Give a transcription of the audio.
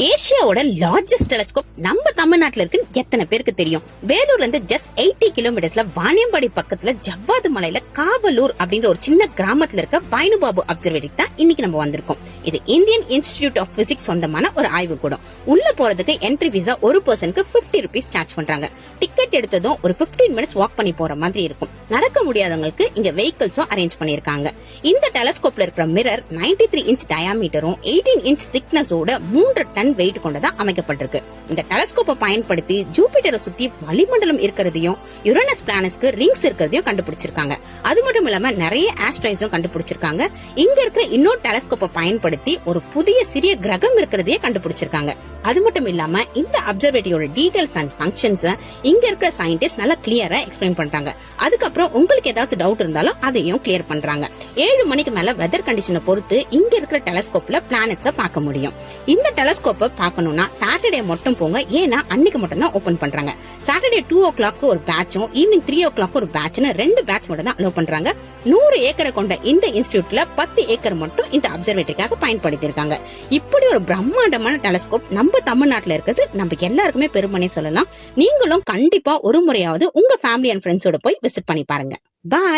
ஏசியாவோட largest telescope நம்ம தமிழ்நாட்டுல இருக்குன்னு எத்தனை பேருக்கு தெரியும்? வேலூர்ல இருந்து ஜஸ்ட் 80 கிலோமீட்டர்ஸ்ல வாணியம்பாடி பக்கத்துல ஜவ்வாது மலையில காவலூர் அப்படின்ற ஒரு சின்ன கிராமத்துல இருக்க வைனுபாபு அப்சர்வேட்டரி தான் இன்னைக்கு நம்ம வந்திருக்கோம். இது இந்தியன் இன்ஸ்டிடியூட் ஆஃப் பிசிக்ஸ் சொந்தமான ஒரு ஆய்வு கூடம். உள்ள போறதுக்கு என்ட்ரி விசா ஒரு பர்சனுக்கு 50 rupees சார்ஜ் பண்றாங்க. டிக்கெட் எடுத்ததும் ஒரு 15 minutes வாக் பண்ணி போற மாதிரி இருக்கும். நடக்க முடியாதவங்களுக்கு இங்க வெஹிக்கிள்ஸும் அரேஞ்ச் பண்ணிருக்காங்க. இந்த டெலஸ்கோப்ல இருக்கிற மிரர் 93 inch டயாமீட்டரும் 18 inch திக்னஸோட 3 டன் வெயிட் கொண்டதா அமைக்கப்பட்டிருக்கு. இந்த டெலஸ்கோப்பை பயன்படுத்தி ஜூபிட்டரை சுத்தி வளிமண்டலம் இருக்கிறதையும் யுரேனஸ் பிளானட்ஸ்க்கு ரிங்ஸ் இருக்கிறதையும் கண்டுபிடிச்சிருக்காங்க. அது மட்டும் இல்லாம நிறைய ஆஸ்ட்ராய்ட்ஸும் கண்டுபிடிச்சிருக்காங்க. இங்க இருக்கிற இன்னொரு டெலஸ்கோப்பை பயன்படுத்தி ஒரு புதிய சிறிய கிரகம் இருக்கிறதையே கண்டுபிடிச்சிருக்காங்க. அது மட்டும் இல்லாம இந்த அப்சர்வேட்டரியோட டீடைல்ஸ் அண்ட் ஃபங்க்ஷன்ஸ் இங்க இருக்கிற சயின்டிஸ்ட் நல்லா கிளியரா எக்ஸ்பிளைன் பண்றாங்க. அதுக்கப்புறம் உங்களுக்கு ஏதாவது டவுட் இருந்தாலும் அதையும் கிளியர் பண்றாங்க. 7 மணிக்கு மேல வெதர் கண்டிஷனை பொறுத்து இங்க இருக்கிற டெலஸ்கோப்ல பிளானட்ஸை பார்க்க முடியும். இந்த டெலஸ்கோப்பை பார்க்கணும்னா சாட்டர்டே மட்டும் போங்க, ஏன்னா அன்னைக்கு மட்டும் தான் ஓபன் பண்றாங்க. சாட்டர்டே 2 o'clock ஒரு பேட்சும் ஈவினிங் 3 o'clock ஒரு பேட்ச்னு 2 பேட்ச் மட்டும் தான் அலோ பண்றாங்க. 100 ஏக்கரை கொண்ட இந்த இன்ஸ்டிடியூட்ல 10 ஏக்கர் மட்டும் இந்த அப்சர்வேட்டரிக்காக பயன்படுத்தி இருக்காங்க. இப்படி ஒரு பிரம்மாண்டமான டெலஸ்கோப் நம்ம தமிழ்நாட்டுல இருக்கிறது நம்ம எல்லாருக்குமே பெருமனே சொல்லலாம். நீங்களும் கண்டிப்பா ஒரு முறையாவது உங்க ஃபேமிலி அண்ட் ஃப்ரெண்ட்ஸோட போய் விசிட் பண்ணி பாருங்க. பாய்.